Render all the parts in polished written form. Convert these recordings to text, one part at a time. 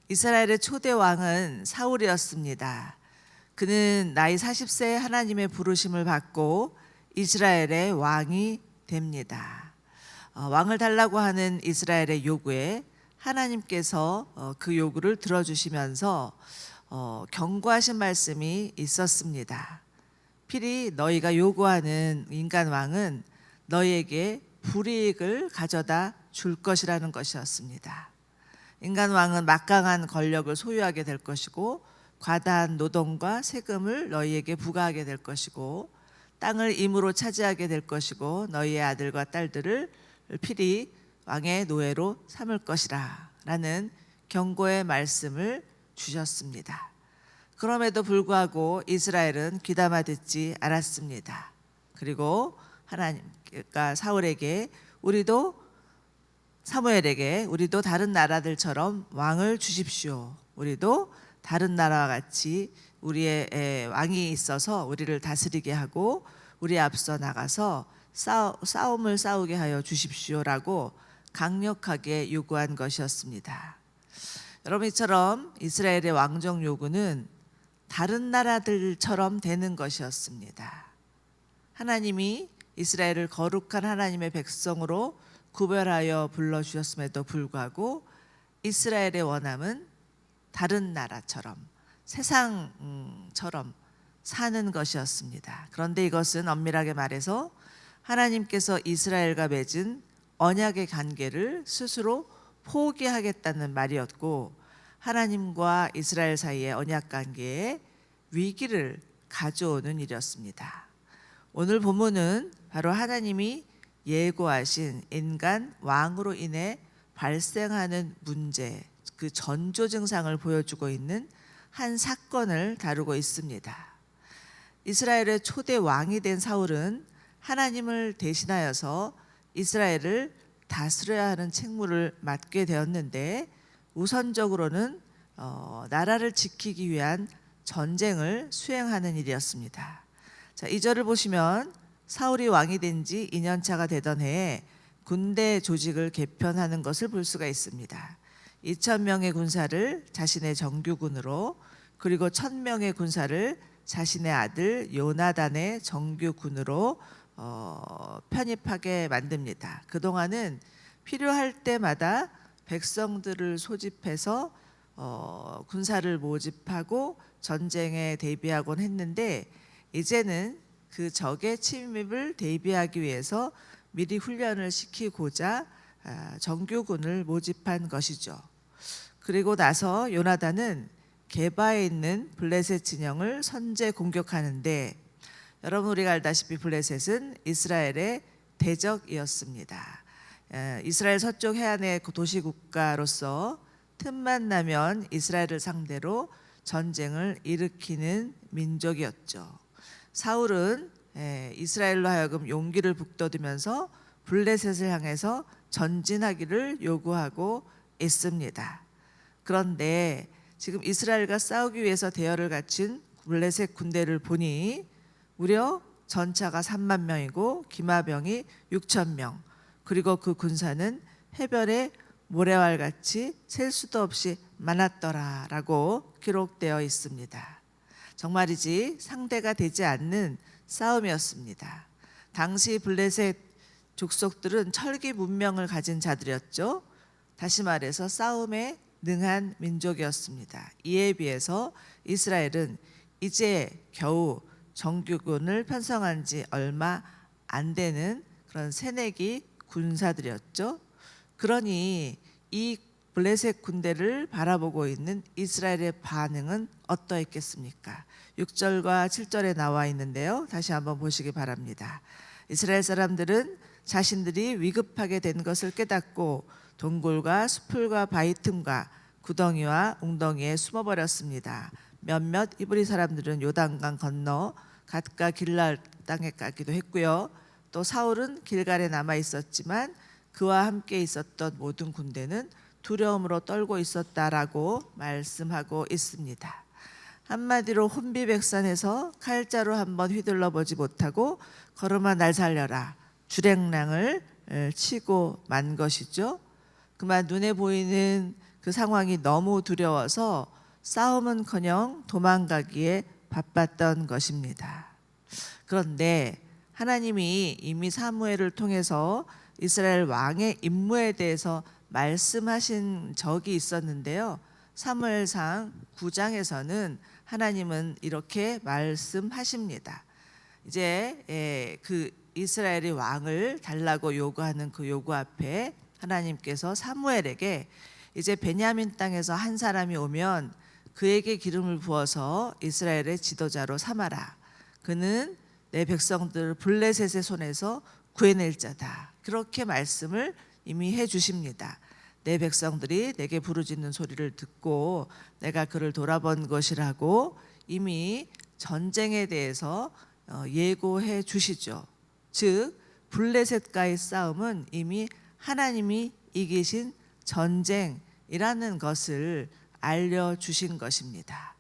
이스라엘의 초대 왕은 사울이었습니다. 그는 나이 40세에 하나님의 부르심을 받고 이스라엘의 왕이 됩니다. 왕을 달라고 하는 이스라엘의 요구에 하나님께서 그 요구를 들어주시면서 경고하신 말씀이 있었습니다. 필히 너희가 요구하는 인간 왕은 너희에게 불이익을 가져다 줄 것이라는 것이었습니다. 인간 왕은 막강한 권력을 소유하게 될 것이고 과다한 노동과 세금을 너희에게 부과하게 될 것이고 땅을 임으로 차지하게 될 것이고 너희의 아들과 딸들을 필히 왕의 노예로 삼을 것이라 라는 경고의 말씀을 주셨습니다. 그럼에도 불구하고 이스라엘은 귀담아 듣지 않았습니다. 그리고 하나님과 사무엘에게 우리도 다른 나라들처럼 왕을 주십시오. 우리도 다른 나라와 같이 우리의 왕이 있어서 우리를 다스리게 하고 우리 앞서 나가서 싸움을 싸우게 하여 주십시오라고 강력하게 요구한 것이었습니다. 여러분, 이처럼 이스라엘의 왕정 요구는 다른 나라들처럼 되는 것이었습니다. 하나님이 이스라엘을 거룩한 하나님의 백성으로 구별하여 불러주셨음에도 불구하고 이스라엘의 원함은 다른 나라처럼 세상처럼 사는 것이었습니다. 그런데 이것은 엄밀하게 말해서 하나님께서 이스라엘과 맺은 언약의 관계를 스스로 포기하겠다는 말이었고 하나님과 이스라엘 사이의 언약 관계에 위기를 가져오는 일이었습니다. 오늘 본문은 바로 하나님이 예고하신 인간 왕으로 인해 발생하는 문제, 그 전조 증상을 보여주고 있는 한 사건을 다루고 있습니다. 이스라엘의 초대 왕이 된 사울은 하나님을 대신하여서 이스라엘을 다스려야 하는 책무를 맡게 되었는데 우선적으로는 나라를 지키기 위한 전쟁을 수행하는 일이었습니다. 자, 2절을 보시면 사울이 왕이 된 지 2년 차가 되던 해에 군대 조직을 개편하는 것을 볼 수가 있습니다. 2,000명의 군사를 자신의 정규군으로 그리고 1,000명의 군사를 자신의 아들 요나단의 정규군으로 편입하게 만듭니다. 그동안은 필요할 때마다 백성들을 소집해서 군사를 모집하고 전쟁에 대비하곤 했는데 이제는 그 적의 침입을 대비하기 위해서 미리 훈련을 시키고자 정규군을 모집한 것이죠. 그리고 나서 요나단은 게바에 있는 블레셋 진영을 선제 공격하는데 여러분, 우리가 알다시피 블레셋은 이스라엘의 대적이었습니다. 이스라엘 서쪽 해안의 도시국가로서 틈만 나면 이스라엘을 상대로 전쟁을 일으키는 민족이었죠. 사울은 이스라엘로 하여금 용기를 북돋으면서 블레셋을 향해서 전진하기를 요구하고 있습니다. 그런데 지금 이스라엘과 싸우기 위해서 대열을 갖춘 블레셋 군대를 보니 무려 전차가 3만 명이고 기마병이 6천 명, 그리고 그 군사는 해변에 모래알같이 셀 수도 없이 많았더라라고 기록되어 있습니다. 정말이지 상대가 되지 않는 싸움이었습니다. 당시 블레셋 족속들은 철기 문명을 가진 자들이었죠. 다시 말해서 싸움에 능한 민족이었습니다. 이에 비해서 이스라엘은 이제 겨우 정규군을 편성한 지 얼마 안 되는 그런 새내기 군사들이었죠. 그러니 이 블레셋 군대를 바라보고 있는 이스라엘의 반응은 어떠했겠습니까? 6절과 7절에 나와 있는데요. 다시 한번 보시기 바랍니다. 이스라엘 사람들은 자신들이 위급하게 된 것을 깨닫고 동굴과 수풀과 바위 틈과 구덩이와 웅덩이에 숨어버렸습니다. 몇몇 히브리 사람들은 요단강 건너 갓과 길랄 땅에 가기도 했고요. 또 사울은 길갈에 남아 있었지만 그와 함께 있었던 모든 군대는 두려움으로 떨고 있었다라고 말씀하고 있습니다. 한마디로 혼비백산해서 칼자루 한번 휘둘러 보지 못하고 걸음아 날 살려라 주랭랑을 치고 만 것이죠. 그만 눈에 보이는 그 상황이 너무 두려워서 싸움은커녕 도망가기에 바빴던 것입니다. 그런데 하나님이 이미 사무엘을 통해서 이스라엘 왕의 임무에 대해서 말씀하신 적이 있었는데요. 사무엘상 9장에서는 하나님은 이렇게 말씀하십니다. 이제 그 이스라엘이 왕을 달라고 요구하는 그 요구 앞에 하나님께서 사무엘에게 이제 베냐민 땅에서 한 사람이 오면 그에게 기름을 부어서 이스라엘의 지도자로 삼아라. 그는 내 백성들을 블레셋의 손에서 구해낼 자다. 그렇게 말씀을 이미 해 주십니다. 내 백성들이 내게 부르짖는 소리를 듣고 내가 그를 돌아본 것이라고 이미 전쟁에 대해서 예고해 주시죠. 즉 블레셋과의 싸움은 이미 하나님이 이기신 전쟁이라는 것을 알려주신 것입니다.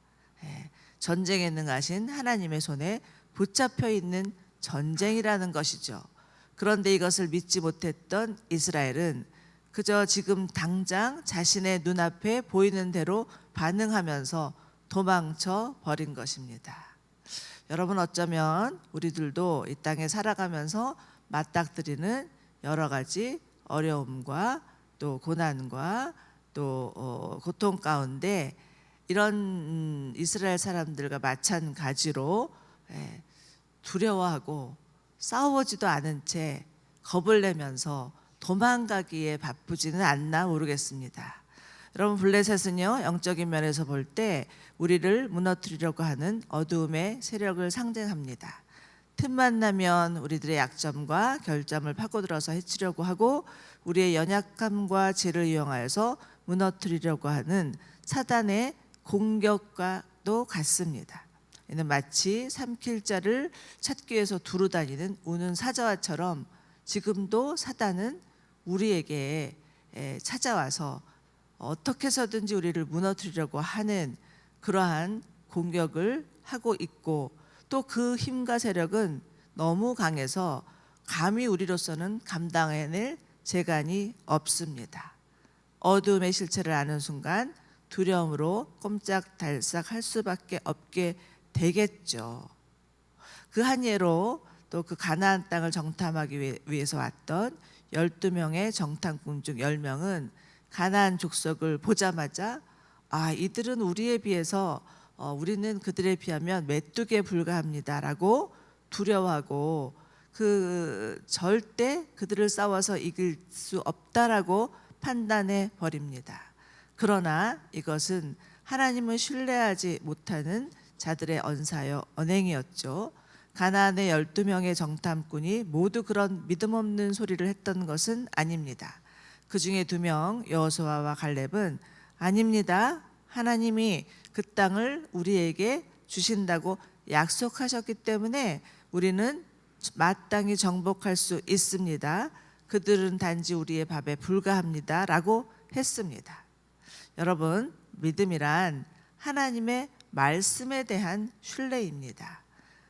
전쟁에 능하신 하나님의 손에 붙잡혀 있는 전쟁이라는 것이죠. 그런데 이것을 믿지 못했던 이스라엘은 그저 지금 당장 자신의 눈앞에 보이는 대로 반응하면서 도망쳐 버린 것입니다. 여러분, 어쩌면 우리들도 이 땅에 살아가면서 맞닥뜨리는 여러 가지 어려움과 또 고난과 또 고통 가운데 이런 이스라엘 사람들과 마찬가지로 두려워하고 싸워보지도 않은 채 겁을 내면서 도망가기에 바쁘지는 않나 모르겠습니다. 여러분, 블레셋은요, 영적인 면에서 볼 때 우리를 무너뜨리려고 하는 어두움의 세력을 상징합니다. 틈만 나면 우리들의 약점과 결점을 파고들어서 해치려고 하고 우리의 연약함과 죄를 이용하여서 무너뜨리려고 하는 사단의 공격과도 같습니다. 이는 마치 삼킬 자를 찾기 위해서 두루 다니는 우는 사자와처럼 지금도 사단은 우리에게 찾아와서 어떻게 해서든지 우리를 무너뜨리려고 하는 그러한 공격을 하고 있고, 또 그 힘과 세력은 너무 강해서 감히 우리로서는 감당해낼 재간이 없습니다. 어두움의 실체를 아는 순간 두려움으로 꼼짝달싹 할 수밖에 없게 되겠죠. 그 한 예로 또 그 가나안 땅을 정탐하기 위해서 왔던 12명의 정탐꾼 중 10명은 가나안 족속을 보자마자 이들은 우리에 비해서 우리는 그들에 비하면 메뚜기에 불과합니다라고 두려워하고 절대 그들을 싸워서 이길 수 없다라고 판단해 버립니다. 그러나 이것은 하나님을 신뢰하지 못하는 자들의 언행이었죠. 가나안의 12명의 정탐꾼이 모두 그런 믿음 없는 소리를 했던 것은 아닙니다. 그 중에 2명 여호수아와 갈렙은 아닙니다. 하나님이 그 땅을 우리에게 주신다고 약속하셨기 때문에 우리는 마땅히 정복할 수 있습니다. 그들은 단지 우리의 밥에 불과합니다 라고 했습니다. 여러분, 믿음이란 하나님의 말씀에 대한 신뢰입니다.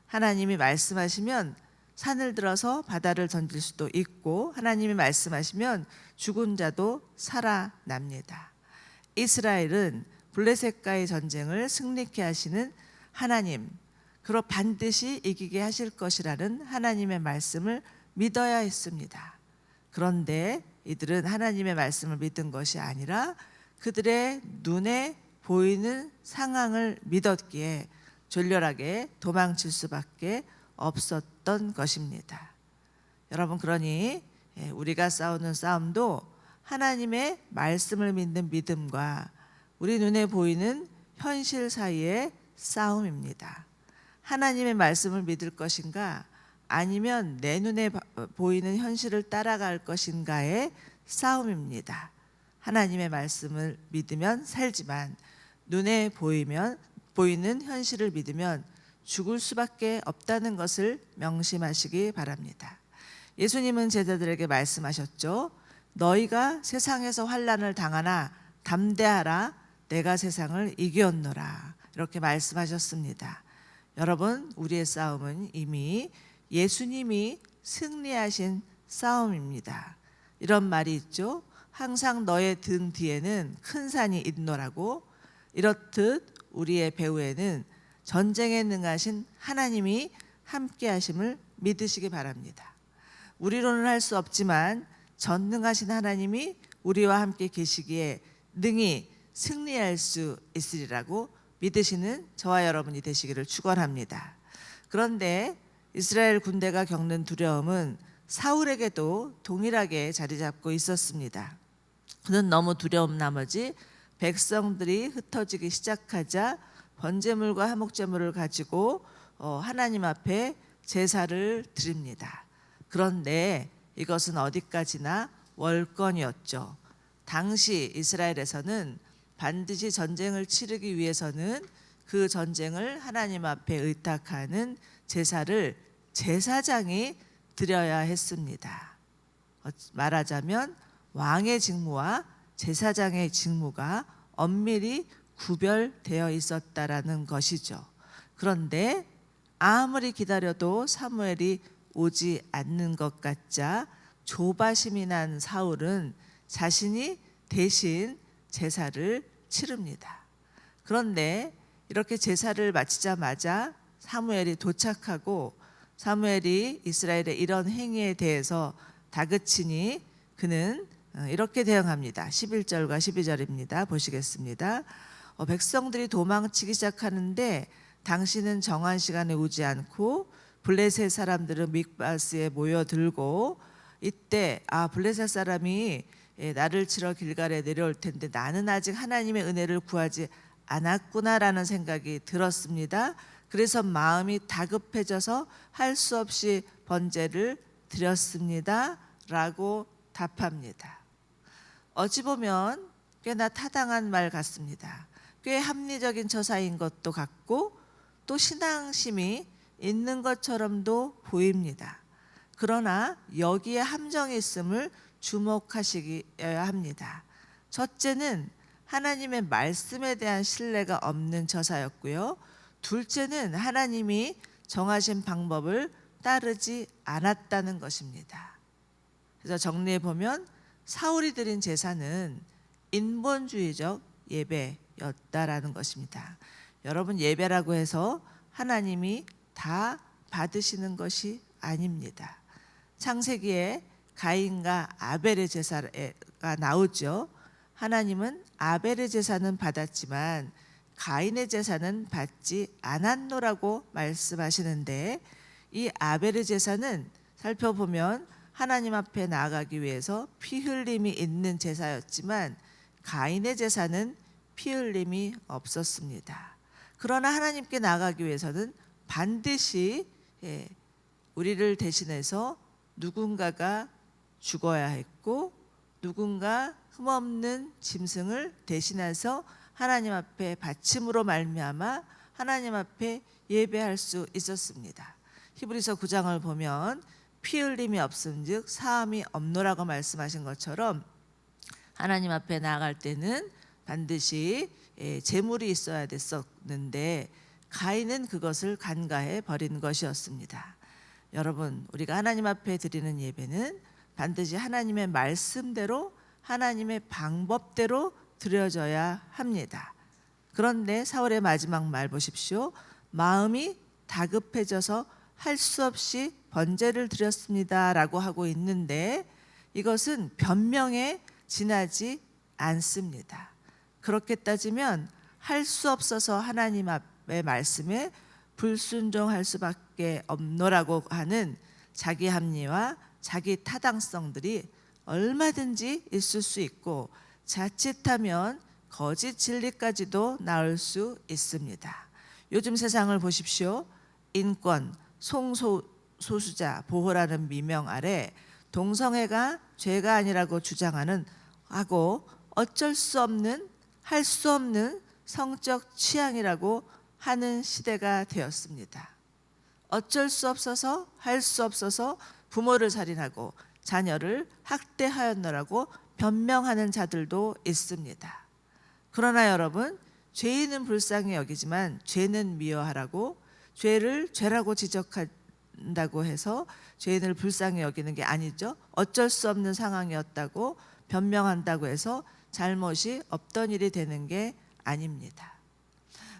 하나님이 말씀하시면 산을 들어서 바다를 던질 수도 있고, 하나님이 말씀하시면 죽은 자도 살아납니다. 이스라엘은 블레셋과의 전쟁을 승리케 하시는 하나님, 그러 반드시 이기게 하실 것이라는 하나님의 말씀을 믿어야 했습니다. 그런데 이들은 하나님의 말씀을 믿은 것이 아니라 그들의 눈에 보이는 상황을 믿었기에 졸렬하게 도망칠 수밖에 없었던 것입니다. 여러분, 그러니 우리가 싸우는 싸움도 하나님의 말씀을 믿는 믿음과 우리 눈에 보이는 현실 사이의 싸움입니다. 하나님의 말씀을 믿을 것인가, 아니면 내 눈에 보이는 현실을 따라갈 것인가의 싸움입니다. 하나님의 말씀을 믿으면 살지만 눈에 보이는 현실을 믿으면 죽을 수밖에 없다는 것을 명심하시기 바랍니다. 예수님은 제자들에게 말씀하셨죠. 너희가 세상에서 환난을 당하나 담대하라, 내가 세상을 이겼노라, 이렇게 말씀하셨습니다. 여러분, 우리의 싸움은 이미 예수님이 승리하신 싸움입니다. 이런 말이 있죠. 항상 너의 등 뒤에는 큰 산이 있노라고. 이렇듯 우리의 배후에는 전쟁에 능하신 하나님이 함께 하심을 믿으시기 바랍니다. 우리로는 할 수 없지만 전능하신 하나님이 우리와 함께 계시기에 능히 승리할 수 있으리라고 믿으시는 저와 여러분이 되시기를 축원합니다. 그런데 이스라엘 군대가 겪는 두려움은 사울에게도 동일하게 자리 잡고 있었습니다. 그는 너무 두려움 나머지 백성들이 흩어지기 시작하자 번제물과 화목제물을 가지고 하나님 앞에 제사를 드립니다. 그런데 이것은 어디까지나 월권이었죠. 당시 이스라엘에서는 반드시 전쟁을 치르기 위해서는 그 전쟁을 하나님 앞에 의탁하는 제사를 제사장이 드려야 했습니다. 말하자면 왕의 직무와 제사장의 직무가 엄밀히 구별되어 있었다라는 것이죠. 그런데 아무리 기다려도 사무엘이 오지 않는 것 같자 조바심이 난 사울은 자신이 대신 제사를 치릅니다. 그런데 이렇게 제사를 마치자마자 사무엘이 도착하고 사무엘이 이스라엘의 이런 행위에 대해서 다그치니 그는 이렇게 대응합니다. 11절과 12절입니다. 보시겠습니다. 백성들이 도망치기 시작하는데 당신은 정한 시간에 오지 않고 블레셋 사람들은 mik바스에 모여들고 이때 블레셋 사람이 나를 치러 길갈에 내려올 텐데 나는 아직 하나님의 은혜를 구하지 않았구나라는 생각이 들었습니다. 그래서 마음이 다급해져서 할 수 없이 번제를 드렸습니다 라고 답합니다. 어찌 보면 꽤나 타당한 말 같습니다. 꽤 합리적인 처사인 것도 같고 또 신앙심이 있는 것처럼도 보입니다. 그러나 여기에 함정이 있음을 주목하셔야 합니다. 첫째는 하나님의 말씀에 대한 신뢰가 없는 처사였고요. 둘째는 하나님이 정하신 방법을 따르지 않았다는 것입니다. 그래서 정리해 보면 사울이 드린 제사는 인본주의적 예배였다라는 것입니다. 여러분, 예배라고 해서 하나님이 다 받으시는 것이 아닙니다. 창세기에 가인과 아벨의 제사가 나오죠. 하나님은 아벨의 제사는 받았지만 가인의 제사는 받지 않았노라고 말씀하시는데 이 아벨의 제사는 살펴보면 하나님 앞에 나아가기 위해서 피 흘림이 있는 제사였지만 가인의 제사는 피 흘림이 없었습니다. 그러나 하나님께 나아가기 위해서는 반드시 우리를 대신해서 누군가가 죽어야 했고 누군가 흠없는 짐승을 대신해서 하나님 앞에 바침으로 말미암아 하나님 앞에 예배할 수 있었습니다. 히브리서 9장을 보면 피 흘림이 없음즉 사함이 없노라고 말씀하신 것처럼 하나님 앞에 나아갈 때는 반드시 제물이 있어야 됐었는데 가인은 그것을 간과해 버린 것이었습니다. 여러분, 우리가 하나님 앞에 드리는 예배는 반드시 하나님의 말씀대로 하나님의 방법대로 드려져야 합니다. 그런데 사울의 마지막 말 보십시오. 마음이 다급해져서 할 수 없이 번제를 드렸습니다 라고 하고 있는데 이것은 변명에 지나지 않습니다. 그렇게 따지면 할 수 없어서 하나님 앞의 말씀에 불순종할 수밖에 없노라고 하는 자기 합리와 자기 타당성들이 얼마든지 있을 수 있고 자칫하면 거짓 진리까지도 나올 수 있습니다. 요즘 세상을 보십시오. 인권, 성소수자 보호라는 미명 아래 동성애가 죄가 아니라고 주장하는 하고 어쩔 수 없는 할 수 없는 성적 취향이라고 하는 시대가 되었습니다. 어쩔 수 없어서 할 수 없어서 부모를 살인하고 자녀를 학대하였노라고 변명하는 자들도 있습니다. 그러나 여러분, 죄인은 불쌍히 여기지만 죄는 미워하라고 죄를 죄라고 지적한다고 해서 죄인을 불쌍히 여기는 게 아니죠. 어쩔 수 없는 상황이었다고 변명한다고 해서 잘못이 없던 일이 되는 게 아닙니다.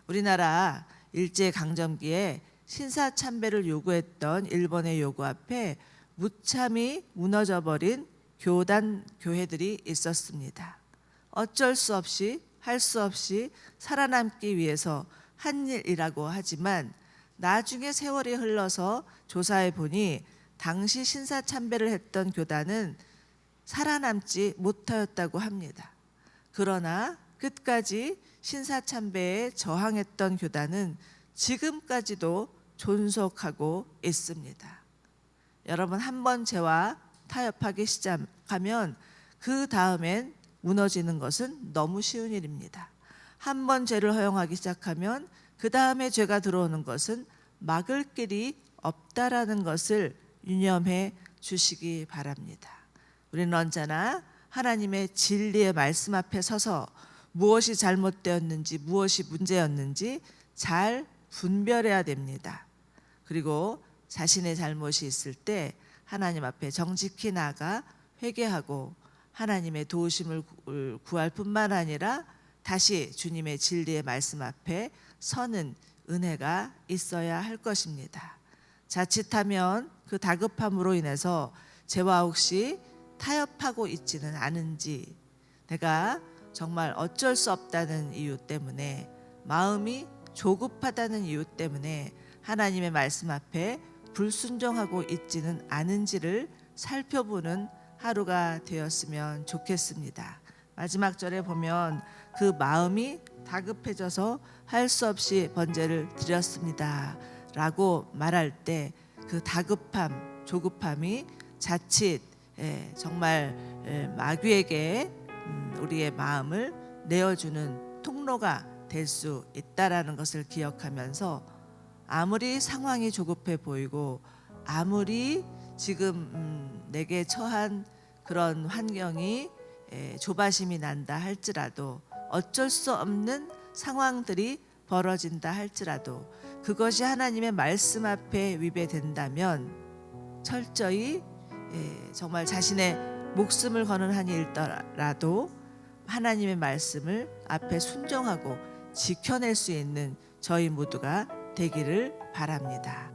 우리나라 일제강점기에 신사참배를 요구했던 일본의 요구 앞에 무참히 무너져버린 교단 교회들이 있었습니다. 어쩔 수 없이 할 수 없이 살아남기 위해서 한 일이라고 하지만 나중에 세월이 흘러서 조사해 보니 당시 신사참배를 했던 교단은 살아남지 못하였다고 합니다. 그러나 끝까지 신사참배에 저항했던 교단은 지금까지도 존속하고 있습니다. 여러분, 한번 죄와 타협하기 시작하면 그 다음엔 무너지는 것은 너무 쉬운 일입니다. 한번 죄를 허용하기 시작하면 그 다음에 죄가 들어오는 것은 막을 길이 없다라는 것을 유념해 주시기 바랍니다. 우리는 언제나 하나님의 진리의 말씀 앞에 서서 무엇이 잘못되었는지 무엇이 문제였는지 잘 분별해야 됩니다. 그리고 자신의 잘못이 있을 때 하나님 앞에 정직히 나아가 회개하고 하나님의 도우심을 구할 뿐만 아니라 다시 주님의 진리의 말씀 앞에 서는 은혜가 있어야 할 것입니다. 자칫하면 그 다급함으로 인해서 죄와 혹시 타협하고 있지는 않은지, 내가 정말 어쩔 수 없다는 이유 때문에, 마음이 조급하다는 이유 때문에 하나님의 말씀 앞에 불순종하고 있지는 않은지를 살펴보는 하루가 되었으면 좋겠습니다. 마지막 절에 보면 그 마음이 다급해져서 할 수 없이 번제를 드렸습니다 라고 말할 때 그 다급함, 조급함이 자칫 정말 마귀에게 우리의 마음을 내어주는 통로가 될 수 있다라는 것을 기억하면서, 아무리 상황이 조급해 보이고 아무리 지금 내게 처한 그런 환경이 조바심이 난다 할지라도, 어쩔 수 없는 상황들이 벌어진다 할지라도 그것이 하나님의 말씀 앞에 위배된다면 철저히 정말 자신의 목숨을 거는 한이 일더라도 하나님의 말씀을 앞에 순종하고 지켜낼 수 있는 저희 모두가 되기를 바랍니다.